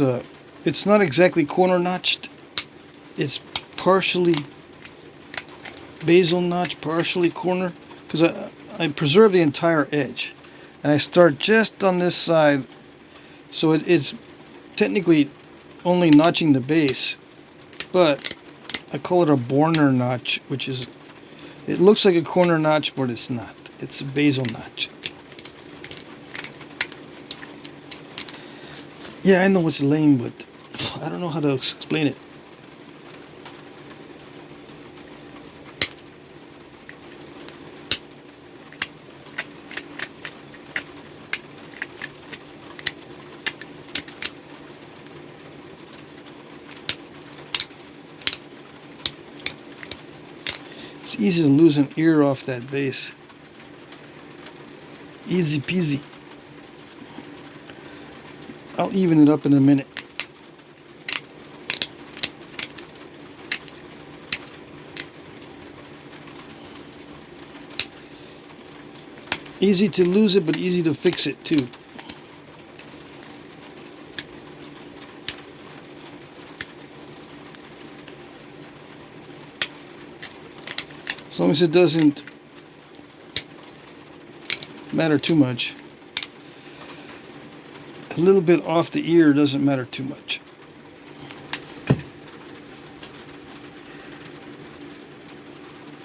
it's not exactly corner notched. It's partially basal notch, partially corner, because I preserve the entire edge. And I start just on this side, so it's technically only notching the base, but I call it a Borner notch, which is, it looks like a corner notch, but it's not. It's a basal notch. Yeah, I know it's lame, but I don't know how to explain it. It's easy to lose an ear off that base. Easy peasy. I'll even it up in a minute. Easy to lose it, but easy to fix it too. As long as it doesn't matter too much. A little bit off the ear doesn't matter too much.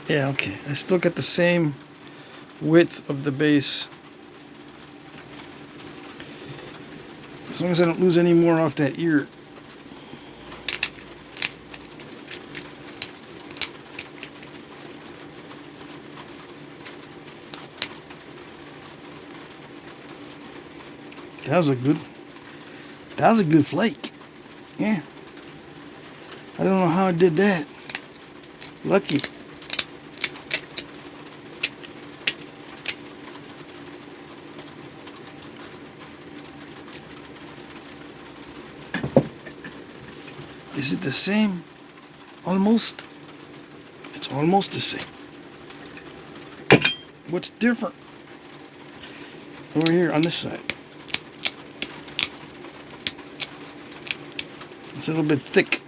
Yeah, okay. I still got the same width of the base. As long as I don't lose any more off that ear. That was a good flake. Yeah. I don't know how I did that. Lucky. Is it the same? Almost. It's almost the same. What's different? Over here on this side. It's a little bit thick.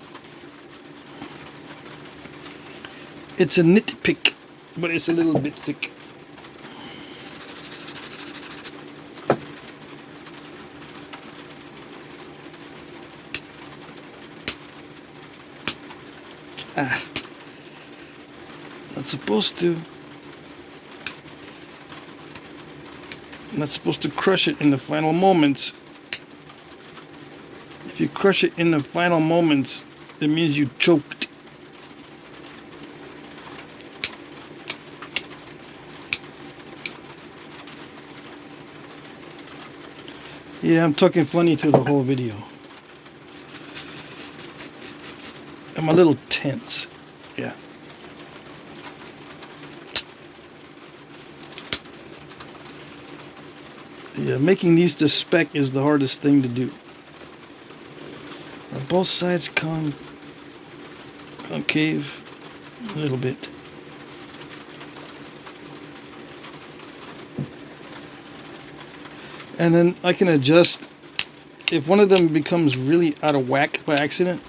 It's a nitpick, but it's a little bit thick. Not supposed to. Not supposed to crush it in the final moments. If you crush it in the final moments, it means you choked. Yeah, I'm talking funny through the whole video. I'm a little tense. Yeah. Yeah, making these to spec is the hardest thing to do. Both sides concave a little bit. And then I can adjust. If one of them becomes really out of whack by accident,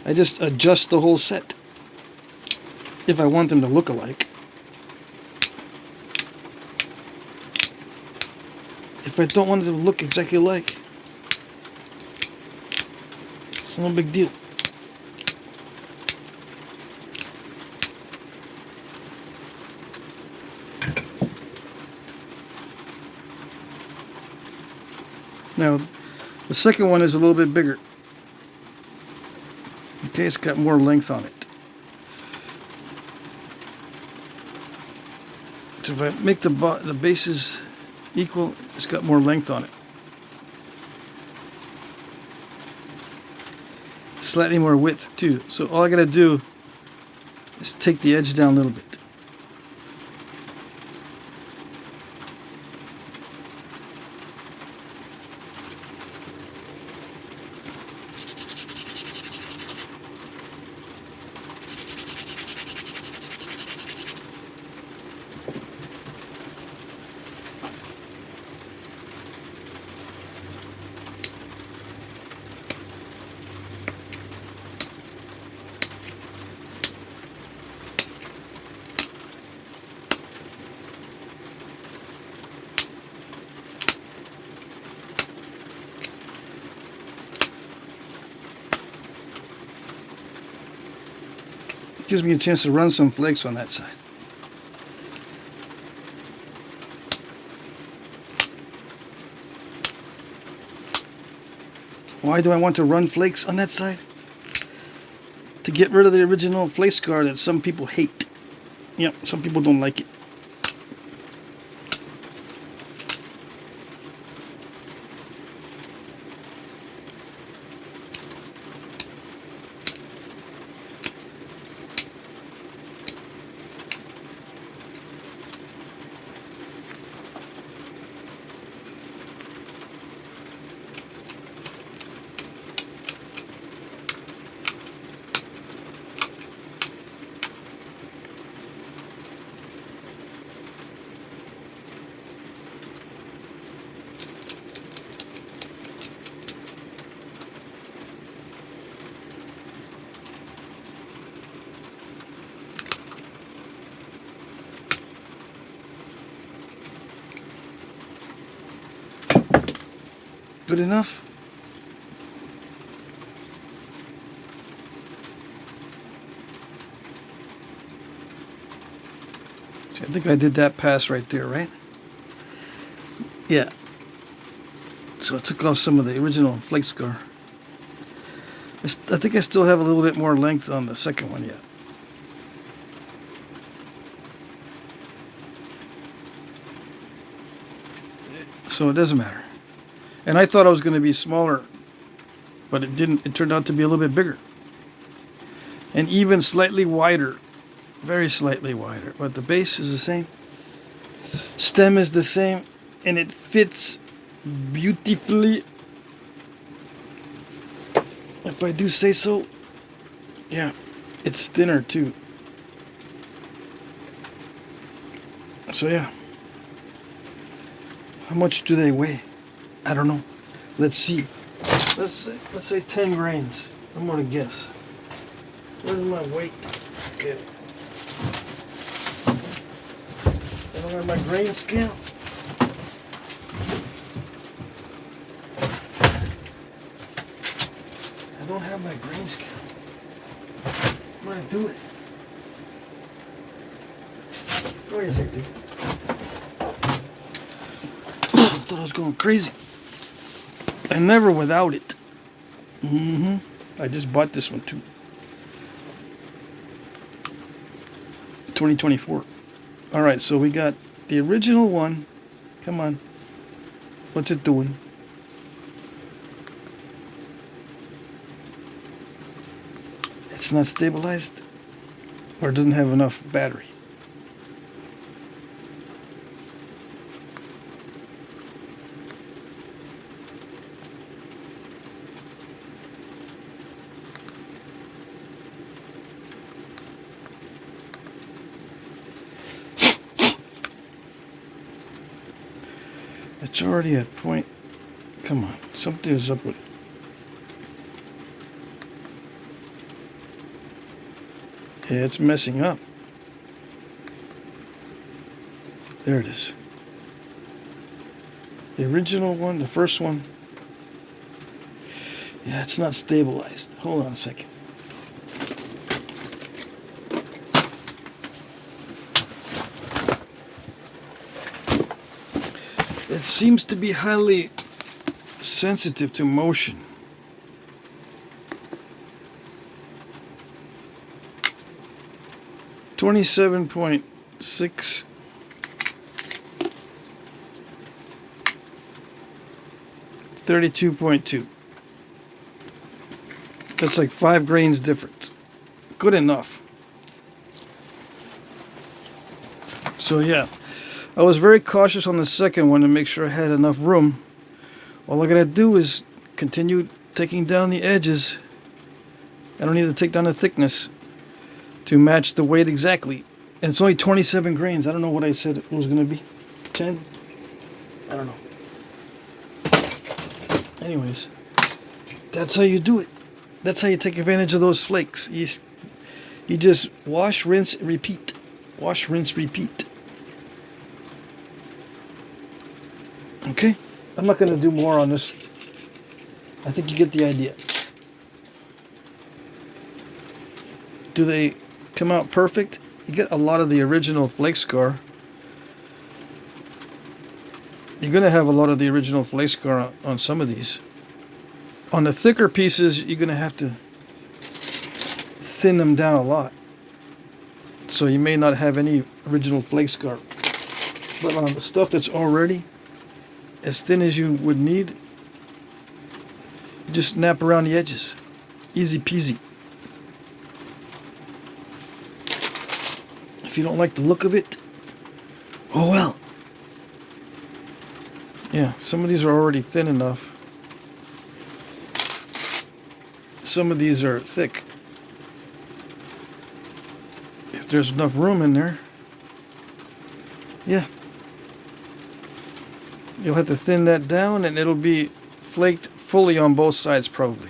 I just adjust the whole set if I want them to look alike. If I don't want them to look exactly alike, it's no big deal. Now, the second one is a little bit bigger. Okay, it's got more length on it. So if I make the bases equal, it's got more length on it. Slightly more width too. So all I gotta do is take the edge down a little bit. Gives me a chance to run some flakes on that side. Why do I want to run flakes on that side? To get rid of the original flake scar that some people hate. Yep, some people don't like it. Good enough? See, I think I did that pass right there, right? Yeah. So I took off some of the original flake scar. I think I still have a little bit more length on the second one yet. So it doesn't matter. And I thought it was going to be smaller, but it didn't. It turned out to be a little bit bigger. And even slightly wider. Very slightly wider. But the base is the same. Stem is the same. And it fits beautifully. If I do say so. Yeah. It's thinner too. So yeah. How much do they weigh? I don't know. Let's see. Let's say 10 grains. I'm gonna guess. Where's my weight? Okay. I don't have my grain scale. I don't have my grain scale. I'm gonna do it. Where is it, dude? I thought I was going crazy. And never without it. I just bought this one too. 2024. Alright, so we got the original one. Come on. What's it doing? It's not stabilized. Or it doesn't have enough battery. It's already at point. Come on, something is up with it. Yeah, it's messing up. There it is. The original one, the first one. Yeah, it's not stabilized. Hold on a second. It seems to be highly sensitive to motion. .6 32.2. That's like 5 grains difference. Good enough. So yeah, I was very cautious on the second one to make sure I had enough room. All I gotta do is continue taking down the edges. I don't need to take down the thickness to match the weight exactly. And it's only 27 grains. I don't know what I said it was gonna be. 10? I don't know. Anyways, that's how you do it. That's how you take advantage of those flakes. You just wash, rinse, repeat. Wash, rinse, repeat. Okay? I'm not going to do more on this. I think you get the idea. Do they come out perfect? You get a lot of the original flake scar. You're going to have a lot of the original flake scar on some of these. On the thicker pieces, you're going to have to thin them down a lot. So you may not have any original flake scar. But on the stuff that's already as thin as you would need, just snap around the edges. Easy peasy. If you don't like the look of it, oh well. Yeah, some of these are already thin enough. Some of these are thick. If there's enough room in there, yeah. You'll have to thin that down and it'll be flaked fully on both sides probably.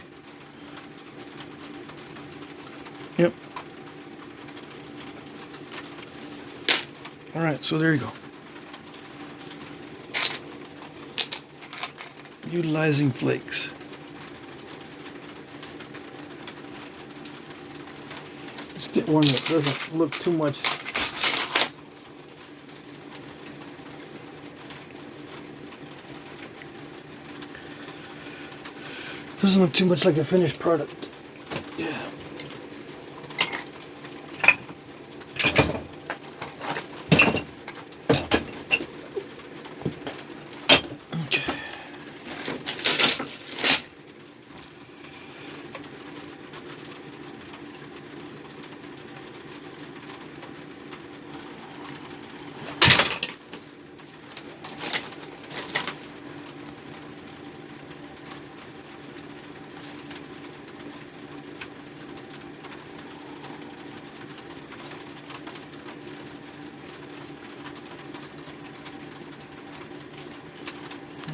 Yep. Alright, so there you go. Utilizing flakes. Let's get one that doesn't look too much. Doesn't look too much like a finished product. Yeah. Okay.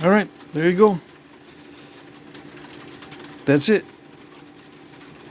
All right, there you go. That's it.